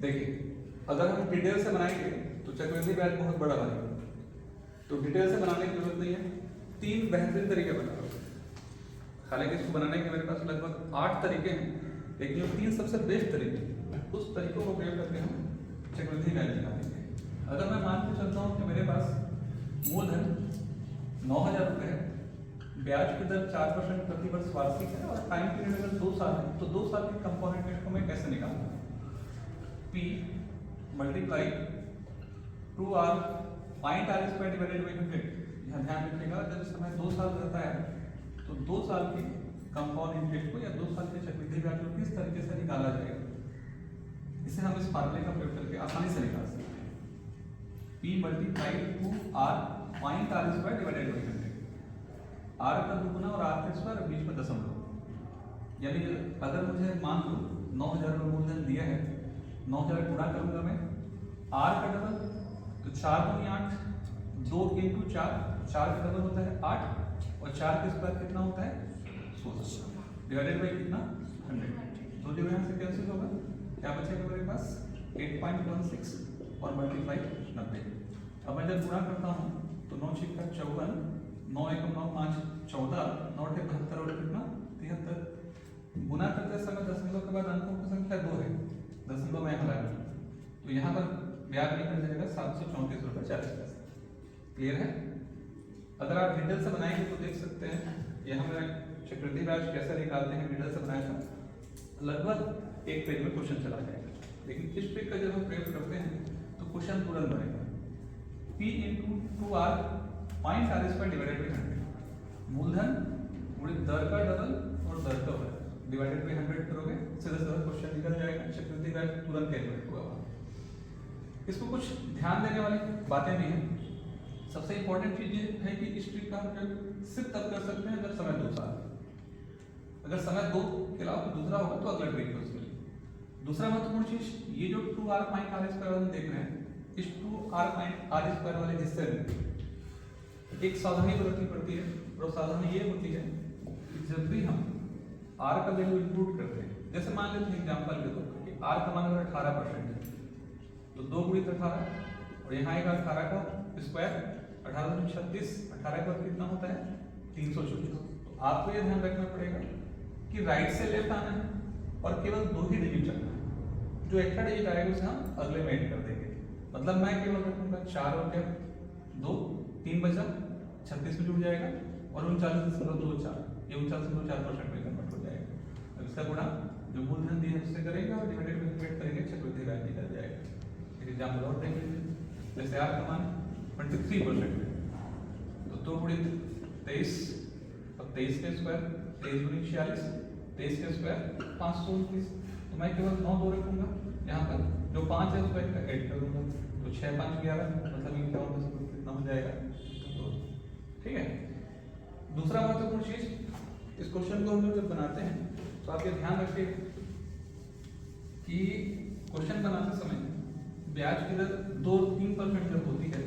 देखिए, अगर हम डिटेल से बनाएंगे तो चक्रवृद्धि ब्याज बहुत बड़ा बनेगा, तो डिटेल से बनाने की जरूरत नहीं है। 3 बेहतरीन तरीके बना रहा हूँ। हालांकि इसको बनाने के मेरे पास लगभग 8 तरीके हैं, लेकिन जो 3 सबसे बेस्ट तरीके हैं उस तरीकों को प्रयोग करके हम चक्रवृद्धि ब्याज निकालेंगे। अगर मैं मान के चलता हूँ कि मेरे पास मूलधन 9,000 रुपये है, ब्याज की दर 4% प्रति वर्ष वार्षिक है और टाइम पीरियड अगर 2 साल है, तो 2 साल के कंपोनेंट रेट को मैं कैसे निकालूंगा? P multiply 2R point R square divided by 100। यहाँ ध्यान रखिएगा, जब समय 2 साल रहता है तो 2 साल के कंपाउंड इंटरेस्ट को या 2 साल के चक्रवृद्धि ब्याज को किस तरीके से निकाला जाएगा, इसे हम इस फार्मूले का प्रयोग करके आसानी से निकाल सकते हैं। P multiply 2R point R square divided by 100। R का दुगुना और R का स्क्वायर बीच में दशमलव, यानी अगर मुझे मान लो 9,000 रुपये मूलधन दिया है, 9,000 गुणा करूंगा मैं R का डबल, तो 4 दूनी 8, 2 इंटू 4, 4 का डबल होता है 8 और 4 का स्क्वायर कितना होता है 16 डिवाइडेड बाई कितना 100। तो जो यहाँ से कैंसिल होगा, क्या बचेगा मेरे पास 8.16 और मल्टीप्लाई 90। अब मैं जब गुणा करता हूँ तो 9 छिक्का 54, 9 एकम 9 5 14, 9 अठे 72 और कितना 73। गुणा करते समय दशमलव के बाद अंकों की संख्या 2 है, दशमलव में हटा दूं तो यहाँ पर ब्याज निकल जाएगा 734 रुपये 40 पैसे। क्लियर है? अगर आप डिटेल से बनाएंगे तो देख सकते हैं यहाँ मेरा चक्रवृद्धि ब्याज कैसे निकालते हैं, डिटेल से बनाया था, लगभग एक पेज में क्वेश्चन चला जाएगा। लेकिन इस ट्रिक का जब हम प्रयोग करते हैं तो क्वेश्चन तुरंत बनेगा। P into 2R point R square divided by 100, मूलधन गुणित दर का डबल और दर का वर्ग डिवाइडेड बाई 100 करोगे, सीधा सीधा क्वेश्चन निकल जाएगा, चक्रवृद्धि ब्याज तुरंत कैलकुलेट होगा। इसको कुछ ध्यान देने वाली बातें भी हैं। सबसे इंपॉर्टेंट चीज ये है कि इस ट्रिक का हम प्रयोग सिर्फ तब कर सकते हैं जब समय 2 साल है। अगर समय 2 के अलावा दूसरा होगा तो अगला ट्रिक है उसके लिए। दूसरा महत्वपूर्ण चीज, ये जो 2R पॉइंट R स्क्वायर हम देख रहे हैं, इस 2R पॉइंट R स्क्वायर वाले हिस्से में एक सावधानी बरतनी पड़ती है, और सावधानी ये होती है कि जब भी हम R का वैल्यू इंक्लूड करते हैं, जैसे मान लेते हैं एग्जांपल के तौर पर कि R का मान अगर 18% है तो 2 गुणित 18 और यहाँ आएगा 18 का स्क्वायर, 18 दूनी 36, 18 का कितना होता है 324। तो आपको ये ध्यान रखना पड़ेगा कि राइट से लेफ्ट आना है और केवल 2 ही डिजिट चलना है। जो एक्स्ट्रा डिजिट आएगा उसे हम अगले में ऐड कर देंगे। मतलब मैं केवल रखूंगा 4 और 2, 3 बचा, 36 में जुड़ जाएगा और 39.24, ये 39.4% में कन्वर्ट हो जाएगा। अब इसका गुणा जो मूलधन दिया है उससे करेंगे और डिवाइडेड बाई 100 करेंगे, चक्रवृद्धि ब्याज निकल जाएगा। एक एग्जांपल और देख लीजिए, जैसे R का मान 23% है तो 2 गुणित 23, अब 23 के स्क्वायर 23 गुणित 46, 23 के स्क्वायर 529। तो मैं केवल 9 2 रखूंगा, यहाँ पर जो 5 है उसको ऐड कर दूंगा, तो 6 5 11, मतलब 51 कितना हो जाएगा 2। ठीक है? दूसरा महत्वपूर्ण चीज, इस क्वेश्चन को हम लोग जब बनाते हैं तो आप ये ध्यान रखिए कि क्वेश्चन बनाते समय ब्याज की दर 2-3% जब होती है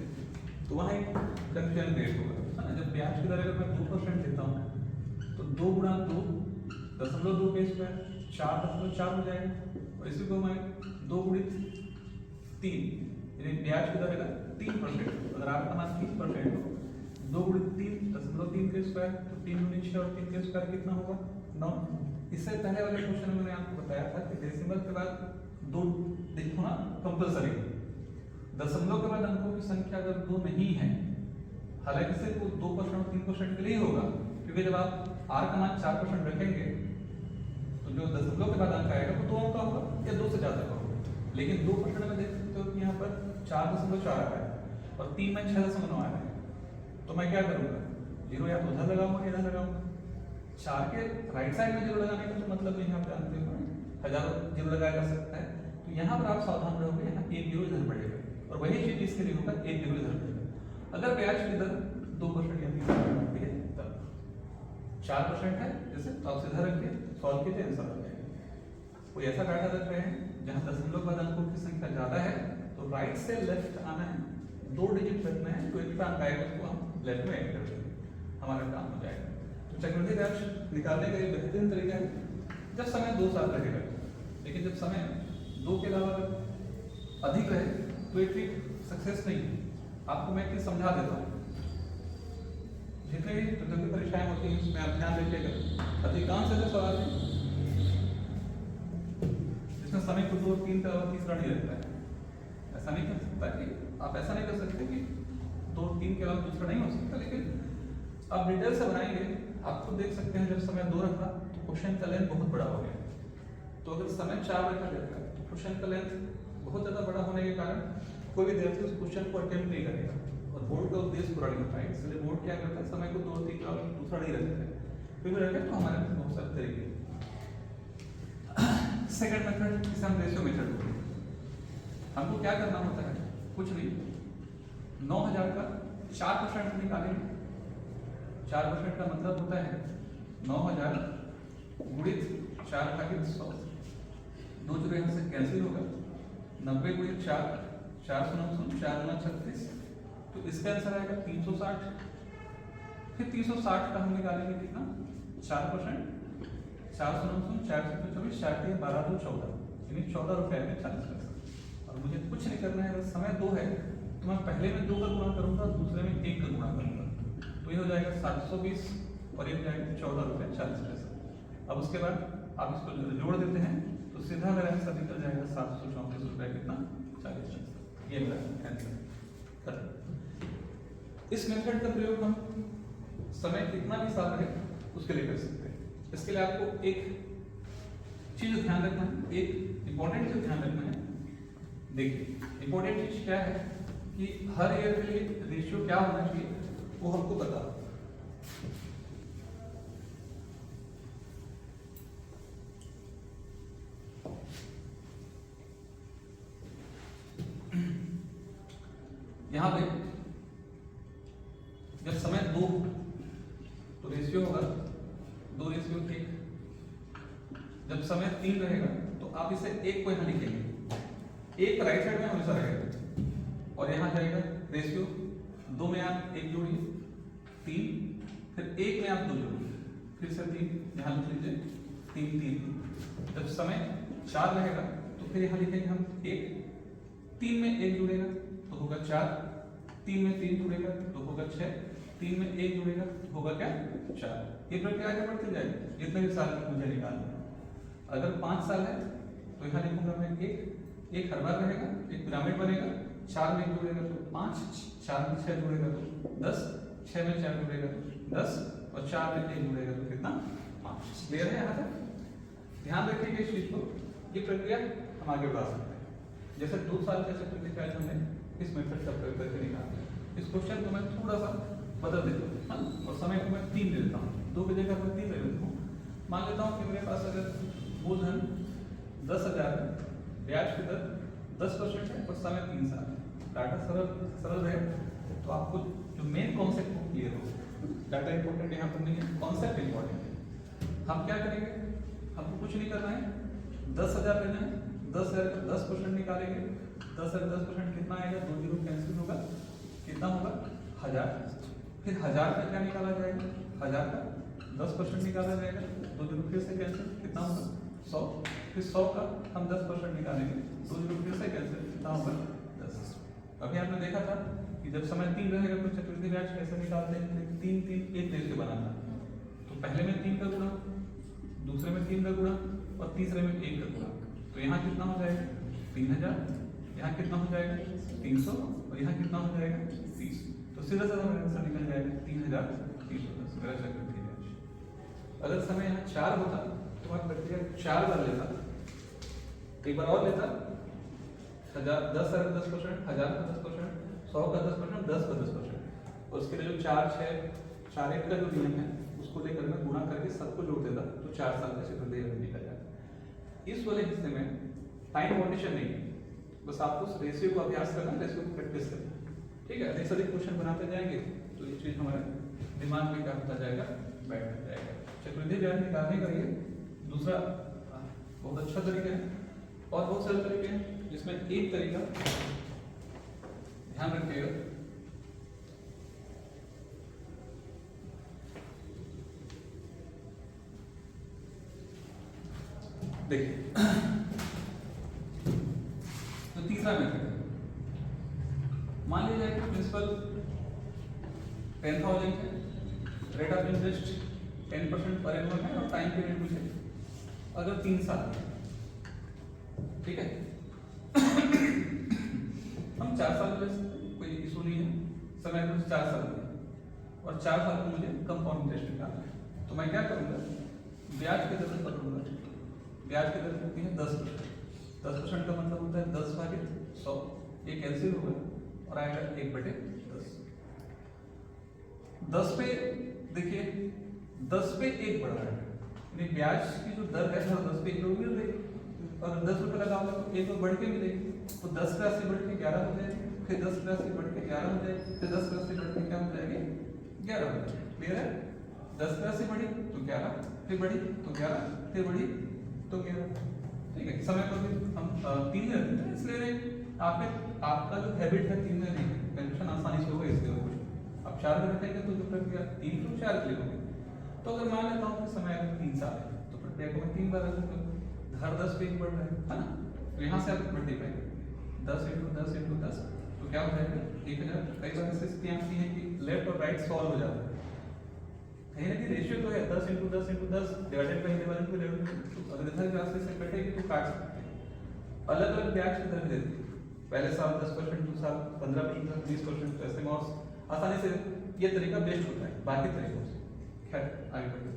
तो वहाँ एक कंफ्यूजन क्रिएट होगा, है ना। जब ब्याज की दर अगर मैं 2% देता हूँ तो 2 गुणा 2 दशमलव 2 के स्क्वायर 4.4 हो जाएगा, और इसी को मैं 2 गुणित 3, यानी ब्याज की दर अगर 3%, अगर आपका मान 30% हो, 2 गुणित 3.3 के स्क्वायर, तो 3 गुणित 6 और 3 के स्क्वायर कितना होगा 9। इससे पहले वाले क्वेश्चन में मैंने आपको बताया था कि डेसिमल के बाद 2 डिजिट होना कंपलसरी है। दशमलव के बाद अंकों की संख्या अगर 2 नहीं है, हालांकि सिर्फ 2% और 3% के लिए ही होगा, क्योंकि जब आप R का मान 4% रखेंगे तो जो दशमलव के बाद अंक आएगा वो 2 अंक का होगा या 2 से ज्यादा का होगा। लेकिन 2% में देख सकते हो कि यहाँ पर 4.4 आ रहा है और 3 में 6.9 आ रहा है, तो मैं क्या करूँगा, 0 या तो उधर लगाऊंगा या इधर लगाऊंगा। 4 के राइट साइड में 0 लगाने का तो मतलब यहाँ पे जानते हो हजारों 0 लगाया जा सकता है, तो यहाँ पर आप सावधान रहोगे, यहाँ 1 0 इधर बढ़ेगा और वही चीज इसके लिए होगा 1 0 इधर बढ़ेगा। अगर ब्याज की दर 2% या 3% है तब 4% है जैसे, तो आप सीधा रखिए, सॉल्व कीजिए, आंसर आ जाएगा। कोई ऐसा डाटा रख रहे हैं जहाँ दशमलव बाद अंकों की संख्या ज्यादा है तो राइट से लेफ्ट आना है, 2 डिजिट रखना है, तो एक्स्ट्रा अंक आएगा उसको हम लेफ्ट में ऐड कर देंगे, हमारा काम हो जाएगा। तो चक्रवृद्धि ब्याज निकालने का एक बेहतरीन तरीका है जब समय 2 साल रहेगा। लेकिन जब समय 2 के अलावा अधिक रहे तो ये ट्रिक सक्सेस नहीं है। आपको मैं एक चीज समझा देता हूँ। जितने भी प्रतियोगी परीक्षाएं होती हैं उसमें आप ध्यान रखिएगा, अधिकांश ऐसे सवाल हैं जिसमें समय को 2, 3 का और तीसरा नहीं रहता है। ऐसा नहीं कर सकता कि आप ऐसा नहीं कर सकते कि 2, 3 के अलावा दूसरा नहीं हो सकता, लेकिन आप डिटेल से बनाएंगे। आप खुद देख सकते हैं जब समय 2 रखा तो क्वेश्चन का लेंथ बहुत बड़ा हो गया। तो अगर समय 4 रखा जाता है तो क्वेश्चन का लेंथ बहुत ज्यादा बड़ा होने के कारण कोई विद्यार्थी उस क्वेश्चन को अटेम्प्ट नहीं करेगा और बोर्ड का उद्देश्य पूरा नहीं हो पाएगा। इसलिए बोर्ड क्या करता है, समय को 2, 3 का दूसरा नहीं रखता है। फिर रहेगा तो हमारे पास बहुत सारे तरीके। सेकंड मेथड जिसे हम रेशियो मेथड बोलते हैं। हमको क्या करना होता है, कुछ नहीं, 9000 का 4% निकालेंगे। 4% का मतलब होता है 9000 गुणित 4/100। 2 जो यहाँ से कैंसिल होगा, 90 गुणित 4, 4 9 4 गुना 36, तो इसका आंसर आएगा 360। फिर 360 का हम निकालेंगे कितना, 4%। 4 9 4 24, 4 3 12 2 14, यानी 14 रुपए में 40 पैसा। और मुझे कुछ नहीं करना है, अगर समय 2 है तो मैं पहले में 2 का गुणा करूंगा, दूसरे में 1 का गुणा करूंगा, तो ये हो जाएगा 720 और ये हो जाएगा 14 रुपए 40 पैसा। अब उसके बाद आप इसको जोड़ देते हैं तो सीधा मेरा आंसर निकल जाएगा 734 रुपए कितना, 40 पैसा। ये मेरा आंसर खत्म। इस मेथड का प्रयोग हम समय कितना भी साल रहे उसके लिए कर सकते हैं। इसके लिए आपको एक चीज ध्यान रखना है, एक इंपॉर्टेंट चीज ध्यान रखना है। देखिए इंपॉर्टेंट चीज क्या है कि हर ईयर के लिए रेशियो क्या होना चाहिए वो हमको बता। यहां पे जब समय 2 तो रेशियो होगा 2:1। जब समय 3 रहेगा तो आप इसे 1 को यहां लिखेंगे, 1 राइट साइड में हमेशा रहेगा और यहां जाएगा रेशियो 2 में आप 1 जोड़िए, 3, फिर 1 में आप 2 जोड़िए, फिर से 3 यहां लिख लीजिए, 3 3। जब समय 4 रहेगा तो फिर यहां लिखेंगे हम 1, 3 में 1 जुड़ेगा तो होगा 4, 3 में 3 जुड़ेगा तो होगा 6, 3 में 1 जुड़ेगा तो होगा क्या, 4। ये प्रक्रिया आगे बढ़ती जाएगी जितने भी साल मुझे निकालना है। अगर 5 साल है तो यहाँ लिखूंगा मैं 1 हर बार रहेगा, एक पिरामिड बनेगा, 4 में 1 जुड़ेगा तो 5, 4 में 6 जुड़ेगा तो 10, 6 में 4 जुड़ेगा तो 10 और 4 में 1 जुड़ेगा तो कितना, 5। क्लियर है यहाँ तक? ध्यान रखिएगा इस चीज को, ये प्रक्रिया हम आगे बढ़ा सकते हैं। जैसे 2 साल जैसे प्रक्रिया हमने इस मेथड का प्रयोग करके निकाला। इस क्वेश्चन को मैं थोड़ा सा बदल देता हूँ और समय को मैं 3 दे देता हूँ, 2 की जगह मैं 3 दे देता हूँ। मान लेता हूँ कि मेरे पास अगर मूलधन 10,000 है, ब्याज की दर 10% है और समय 3 साल है। डाटा सरल रहे तो आपको जो मेन कॉन्सेप्ट वो क्लियर हो। डाटा इंपॉर्टेंट यहाँ पर नहीं है, कॉन्सेप्ट इंपॉर्टेंट है। हम क्या करेंगे, हमको कुछ नहीं करना है, 10,000 लेना है, 10,000 का 10% निकालेंगे। 10,000 10% कितना आएगा, 2 जीरो कैंसिल होगा, कितना होगा 1000। फिर 1000 का क्या निकाला जाएगा, 1000 का 10% निकाला जाएगा, 2 जीरो फिर से कैंसिल, कितना होगा 100। फिर 100 का हम 10% निकालेंगे, 2 जीरो फिर से कैंसिल, कितना होगा 10। अभी आपने देखा था कि जब समय 3 रहेगा तो चक्रवृद्धि ब्याज कैसे निकालते हैं, 3 3 एक रेशियो बनाना। तो पहले में 3 का गुणा, दूसरे में 3 का गुणा और तीसरे में 1 का गुणा। तो यहाँ कितना हो जाएगा 3000, यहाँ कितना हो जाएगा 300 और यहाँ कितना हो जाएगा 30। तो सीधा सीधा मेरा आंसर निकल जाएगा 3310 मेरा चक्रवृद्धि ब्याज। अगर समय यहाँ 4 होता तो मैं प्रक्रिया 4 बार लेता, एक बार और लेता, 1000 10,000 10%, 1000 का 10%, 100 का 10%, 10 का 10%, और उसके लिए जो 4 6 4 1 का जो नियम है उसको लेकर मैं गुणा करके सबको जोड़ देता तो 4 साल का चक्रवृद्धि ब्याज निकल जाता। इस वाले हिस्से में टाइम कंडीशन नहीं है, बस आपको उस रेशियो को अभ्यास करना, रेशियो को प्रैक्टिस करना, ठीक है। अधिक से अधिक क्वेश्चन बनाते जाएंगे तो ये चीज हमारे दिमाग में क्या होता जाएगा, बैठ जाएगा। चक्रवृद्धि ब्याज निकालने का ये दूसरा बहुत अच्छा तरीका है और बहुत सारे तरीके हैं, जिसमें एक तरीका ध्यान रखिएगा, देखिए तो तीसरा मेथड है, मान लीजिए कि प्रिंसिपल 10,000 है, rate of interest 10% per annum है और टाइम पीरियड मुझे अगर 3 साल है, ठीक है। हम 4 साल ले सकते हैं, कोई इशू नहीं है, समय मुझे 4 साल है और 4 साल में मुझे कंपाउंड इंटरेस्ट निकालना है। तो मैं क्या करूँगा, ब्याज की दर पकड़ूंगा। ब्याज की दर होती है 10%। 10% का मतलब होता है 10/100, एक एलसीएम होगा और आएगा 1/10। 10 पे देखिए 10 पे 1 बढ़ रहा है, यानी ब्याज की जो दर है वो 10 पे 1 मिल रही है। और 10 रुपये लगाऊंगा तो 1 बढ़ के मिलेगी, तो 10 का 80 बढ़ के 11 हो जाएगी, फिर 10 का 80 बढ़ के 11 हो जाएगी, फिर 10 का 80 बढ़ के क्या हो जाएगी 11 हो जाएगी। क्लियर है? 10 का 80 बढ़ी तो 11, फिर बढ़ी तो 11, फिर बढ़ी तो 11, ठीक है। समय पर भी हम 3 में रखते हैं, इसलिए आपका जो हैबिट है 3 में नहीं, कैलकुलेशन आसानी से होगा इसके ऊपर। अब 4 में रखेंगे तो जो प्रक्रिया 3 to 4 के लिए होगी। तो अगर मान लेता हूँ कि समय अगर 3 साल है तो प्रक्रिया को मैं 3 बार रखूंगा, हर 10 पे 1 बढ़ रहा है ना, तो यहाँ से आप मल्टीप्लाई 10 × 10 × 10 तो क्या हो जाएगा 1000। कई बार ऐसी स्थितियाँ आती हैं कि लेफ्ट और राइट सॉल्व हो जाता है, कहीं ना कहीं रेशियो तो है 10 × 10 × 10 divided by divided by divided. अगर इधर रास्ते से कटेगी तो काट सकते हैं। अलग अलग ब्याज की दर देती है, पहले साल 10%, दूसरे साल 15%, 20%, ऐसे में आसानी से ये तरीका बेस्ट होता है बाकी तरीकों से। खैर आगे बढ़िए।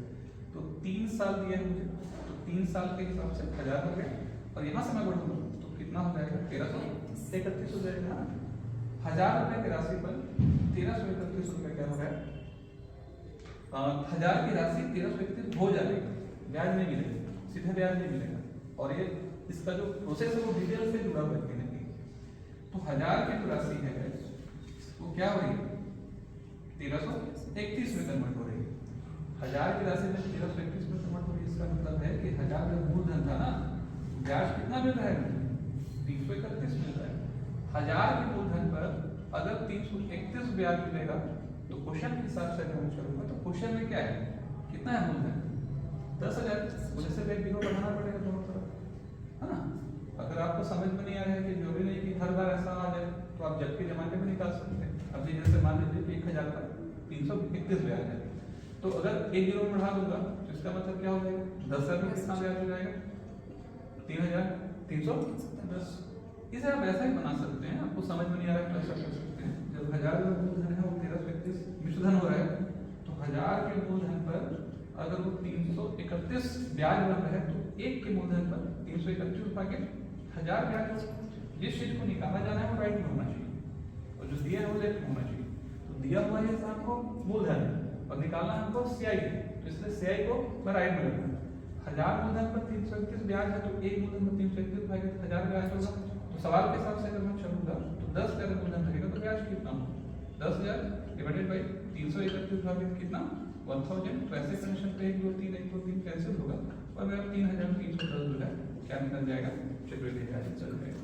तो 3 साल दिए हैं मुझे, तो 3 साल के हिसाब से 1000 हो गए और यहाँ से मैं बढ़ूंगा तो कितना हो जाएगा 1331 हो जाएगा। 1000 रुपये की राशि पर 1331 रुपये क्या हो गया, 1000 की राशि 1331 हो जाएगी, ब्याज नहीं मिलेगा, सीधे ब्याज नहीं मिलेगा। और ये इसका जो प्रोसेस है वो डिटेल से जुड़ा हुआ है। तो 1000 की जो राशि है वो क्या हो रही है 1331 में कन्वर्ट हो रही है। 1000 की राशि में 1331 में कन्वर्ट हो रही है, इसका मतलब है कि 1000 में मूलधन था ना, ब्याज कितना मिल रहा है 331 मिल रहा है। 1000 के मूलधन पर अगर 331 ब्याज मिलेगा तो क्वेश्चन के हिसाब से अगर मैं चलूंगा तो क्वेश्चन में क्या है, कितना है मूलधन 10,000, मुझे सिर्फ एक जीरो बढ़ाना पड़ेगा दोनों तरफ, है ना। अगर आपको समझ में नहीं आ रहा है कि जरूरी नहीं कि हर बार ऐसा आ जाए तो आप जब के जमाने में निकाल सकते हैं। अभी जैसे मान लीजिए कि 1000 पर 331 ब्याज है, तो अगर एक जीरो बढ़ा दूंगा तो इसका मतलब क्या हो जाएगा 10,000 में कितना ब्याज हो जाएगा 3,310। इसे आप ऐसा ही बना सकते हैं, आपको समझ में नहीं आ रहा है तो ऐसा कर सकते हैं। जब 1000 में मूलधन है वो 1331 मिश्रधन हो रहा है, तो 1000 के मूलधन पर अगर वो 331 ब्याज बन रहा है तो एक के मूलधन पर 331 रुपए के 1000 ब्याज। जिस चीज को निकाला जाना है वो राइट में होना चाहिए और जो दिया है वो लेफ्ट में होना चाहिए। तो दिया हुआ है आपको मूलधन और निकालना है हमको सीआई, तो इसलिए सीआई को मैं राइट में रखूंगा। 1000 मूलधन पर 331 ब्याज है तो एक मूलधन पर 331 भागे 1000 ब्याज होगा। तो सवाल के हिसाब से अगर मैं चलूंगा तो 10 का अगर मूलधन रहेगा तो ब्याज कितना होगा 10,000 डिवाइडेड बाई 331 भागे कितना 1000। तो ऐसे कंडीशन पे 1 2 3 1 2 3 कैंसिल होगा और मेरा 3310 जो है क्या निकल जाएगा चक्रवृद्धि ब्याज चल जाएगा।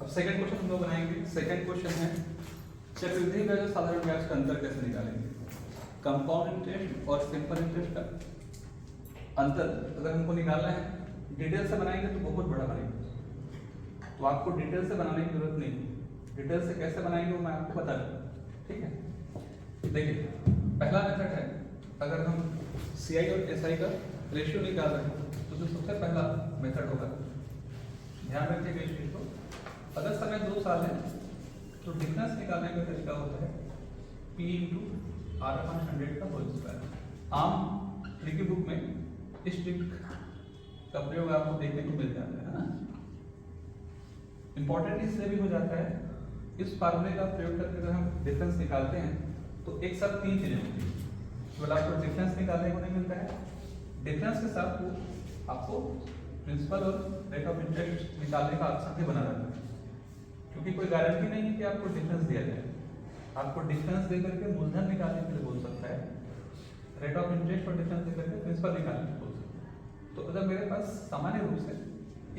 अब सेकंड क्वेश्चन हम लोग बनाएंगे। सेकंड क्वेश्चन है चक्रवृद्धि ब्याज और साधारण ब्याज का अंतर कैसे निकालेंगे। कंपाउंड इंटरेस्ट और सिंपल इंटरेस्ट का अंतर अगर हमको निकालना है डिटेल से बनाएंगे तो बहुत बड़ा बनेगा, तो आपको डिटेल से बनाने की जरूरत नहीं। डिटेल से कैसे बनाएंगे वो मैं आपको बता दूँ, ठीक है। देखिए पहला मेथड है, अगर हम सीआई और एसआई का रेशियो निकाल रहे हैं तो जो सबसे पहला मेथड होगा, ध्यान रखिएगा इस चीज को, अगर समय 2 साल है तो डिफरेंस निकालने का तरीका होता है P × R/100 का होल स्क्वायर। आम ट्रिकी बुक में इस ट्रिक का प्रयोग आपको देखने को मिल जाता है ना। इंपॉर्टेंट इसलिए भी हो जाता है, इस फार्मूले का प्रयोग करके अगर हम डिफरेंस निकालते हैं तो एक साथ 3 चीजें होती हैं। केवल आपको डिफरेंस निकालने को नहीं मिलता है, डिफरेंस के साथ आपको प्रिंसिपल और रेट ऑफ इंटरेस्ट निकालने का ऑप्शन भी बना रहता है, क्योंकि कोई गारंटी नहीं है कि आपको डिफरेंस दिया जाए। आपको डिफरेंस देकर के मूलधन निकालने के लिए बोल सकता है, रेट ऑफ इंटरेस्ट और डिफरेंस देकर के प्रिंसिपल निकालने के लिए बोल सकता है। तो अगर मेरे पास सामान्य रूप से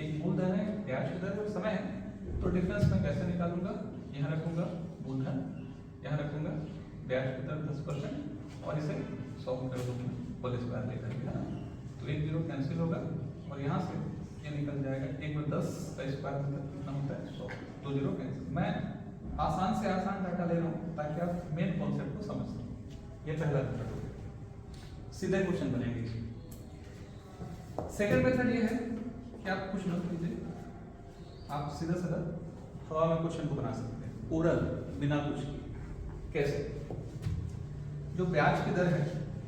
एक मूलधन है, ब्याज की दर और समय है, तो डिफरेंस मैं कैसे निकालूंगा, यहाँ रखूंगा मूलधन, यहाँ रखूंगा ब्याज की दर 10% और इसे 100 कर दूंगा होल स्क्वायर लेकर के, है ना। तो 1 0 कैंसिल होगा और यहाँ से ये निकल जाएगा 1 में 10 का स्क्वायर मतलब कितना होता है 100, 2 0 कैंसिल। मैं आसान से आसान डाटा ले रहा हूँ ताकि आप मेन कॉन्सेप्ट को समझ सकें। ये पहला मेथड हो गया, सीधे क्वेश्चन बनेंगे। सेकंड मेथड ये है कि आप कुछ मत कीजिए, आप सीधा सीधा हवा में क्वेश्चन को बना सकते हैं, ओरल, बिना कुछ किए। कैसे? जो ब्याज की दर है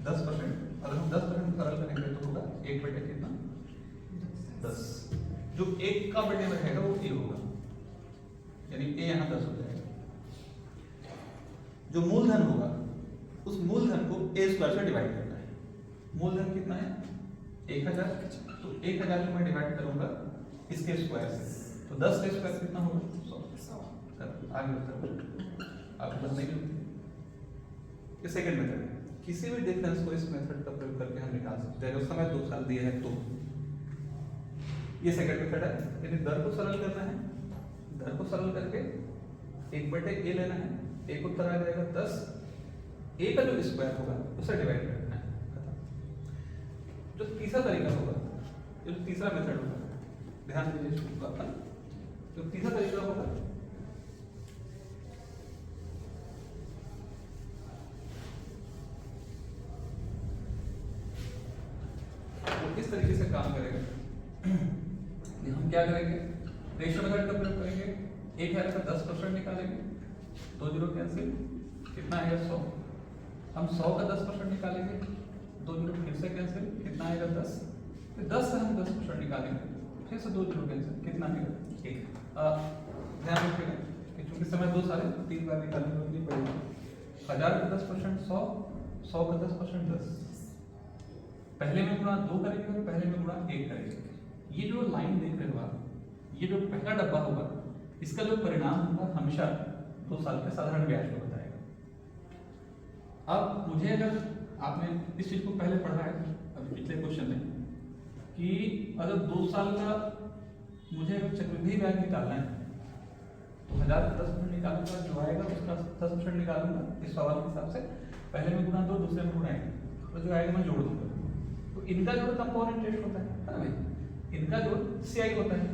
10%, अगर हम 10% सरल करेंगे तो होगा 1 बटे कितना 10। जो 1 का बटे में रहेगा वो a होगा, यानी a यहाँ 10 हो जाएगा। जो मूलधन होगा उस मूलधन को a स्क्वायर से डिवाइड करना है। मूलधन कितना है 1000, तो 1000 को मैं डिवाइड करूंगा इसके स्क्वायर से, तो 10 का स्क्वायर कितना होगा 100। आगे आपको बस नहीं होती। ये सेकंड मेथड है। किसी भी डिफरेंस को इस मेथड का प्रयोग करके हम निकाल सकते हैं अगर समय 2 साल दिया है तो। ये सेकंड मेथड है, यानी दर को सरल करना है, दर को सरल करके 1 बटे a लेना है, एक उत्तर आ जाएगा 10, a का जो स्क्वायर होगा उसे डिवाइड करना है, खत्म। जो तीसरा तरीका होगा, जो तीसरा मेथड होगा, ध्यान दीजिए इसको अपन, जो तीसरा तरीका होगा इस तरीके से काम करेगा कि हम क्या करेंगे, रेशियो मेथड का प्रयोग करेंगे। 1000 का 10% निकालेंगे, 2 0 कैंसिल, कितना आएगा 100। हम 100 का 10% निकालेंगे, 2 0 फिर से कैंसिल, कितना आएगा 10। फिर 10 से हम 10% निकालेंगे, फिर से 2 0 कैंसिल, कितना आएगा 1। ध्यान रखिएगा कि चूंकि समय 2 साल है 3 बार निकालने के लिए पड़ेगा। 1000 का 10% 100, 100 का 10% 10। पहले में गुणा 2 करेंगे और पहले में गुणा 1 करेंगे। ये जो लाइन देख रहे हो आप, ये जो पहला डब्बा होगा इसका जो परिणाम होगा हमेशा 2 साल के साधारण ब्याज को बताएगा। अब मुझे अगर आपने इस चीज को पहले पढ़ा है अभी पिछले क्वेश्चन में कि अगर 2 साल का मुझे अगर चक्रवृद्धि ब्याज निकालना है तो 1000 का 10% निकालूंगा, जो आएगा उसका 10% निकालूंगा इस सवाल के हिसाब से। पहले में गुणा 2, दूसरे में गुणा 1, तो जो आएगा मैं जोड़ दूंगा। तो इनका जोड़ कंपोनेंट रेट होता है ना भाई, इनका जोड़ CI होता है।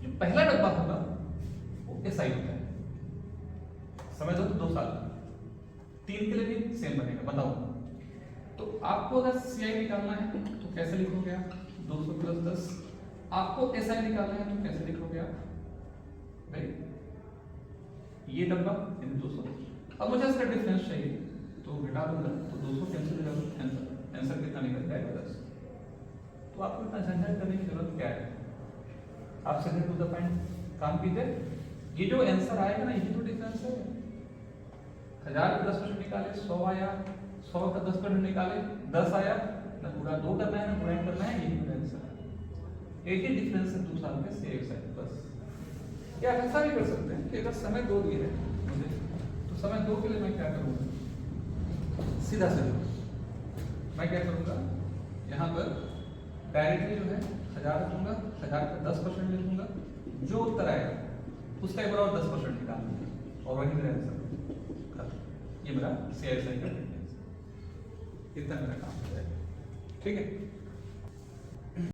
जो पहला डब्बा होगा वो SI होता है। समय दो 2 साल, 3 के लिए भी सेम बनेगा, बताओ। तो आपको अगर CI निकालना है तो कैसे लिखोगे आप, 200 + 10। आपको SI निकालना है तो कैसे लिखोगे आप भाई, ये डब्बा इन 200। अब मुझे इसका डिफरेंस चाहिए तो घटा दूंगा, तो 200 कैंसिल हो जाएगा, आंसर कितना निकल जाएगा 10। तो आपको इतना झंझट करने की जरूरत क्या है, आप सीधे टू द पॉइंट काम कीजिए। ये जो आंसर आएगा ना, ये तो डिफरेंस है। 1000 का 10% निकाले 100 आया, 100 का 10% निकाले 10 आया, ना पूरा 2 करना है ना पूरा 1 करना है, यही आंसर है। एक ही डिफरेंस है 2 साल के से 1 साल बस। या ऐसा भी कर सकते हैं कि अगर समय 2 दिए है मुझे, तो समय 2 के लिए मैं क्या करूँगा, सीधा मैं क्या करूँगा, यहाँ पर डायरेक्टली जो है 1000 रखूँगा, 1000 का 10% लिखूँगा, जो उत्तर आएगा उसका एक बार और 10% निकालूंगा और वही मेरा आंसर। ये मेरा CI का इतना मेरा काम हो जाएगा, ठीक है।